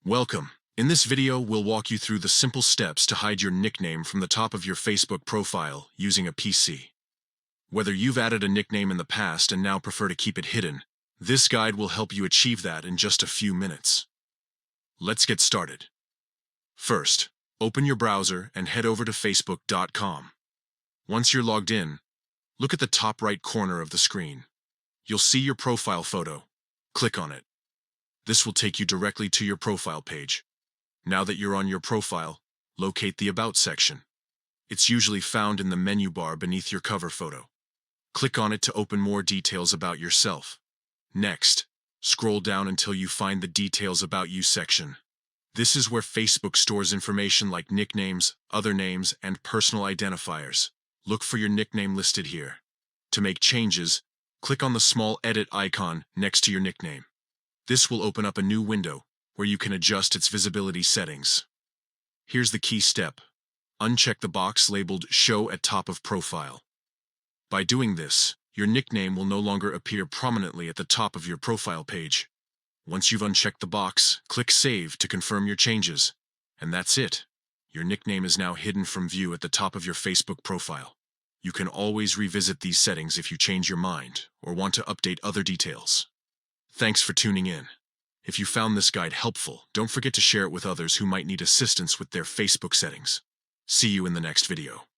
Welcome. In this video, we'll walk you through the simple steps to hide your nickname from the top of your Facebook profile using a PC. Whether you've added a nickname in the past and now prefer to keep it hidden, this guide will help you achieve that in just a few minutes. Let's get started. First, open your browser and head over to facebook.com. Once you're logged in, look at the top right corner of the screen. You'll see your profile photo. Click on it. This will take you directly to your profile page. Now that you're on your profile, locate the About section. It's usually found in the menu bar beneath your cover photo. Click on it to open more details about yourself. Next, scroll down until you find the Details About You section. This is where Facebook stores information like nicknames, other names, and personal identifiers. Look for your nickname listed here. To make changes, click on the small edit icon next to your nickname. This will open up a new window where you can adjust its visibility settings. Here's the key step. Uncheck the box labeled Show at Top of Profile. By doing this, your nickname will no longer appear prominently at the top of your profile page. Once you've unchecked the box, click Save to confirm your changes. And that's it. Your nickname is now hidden from view at the top of your Facebook profile. You can always revisit these settings if you change your mind or want to update other details. Thanks for tuning in. If you found this guide helpful, don't forget to share it with others who might need assistance with their Facebook settings. See you in the next video.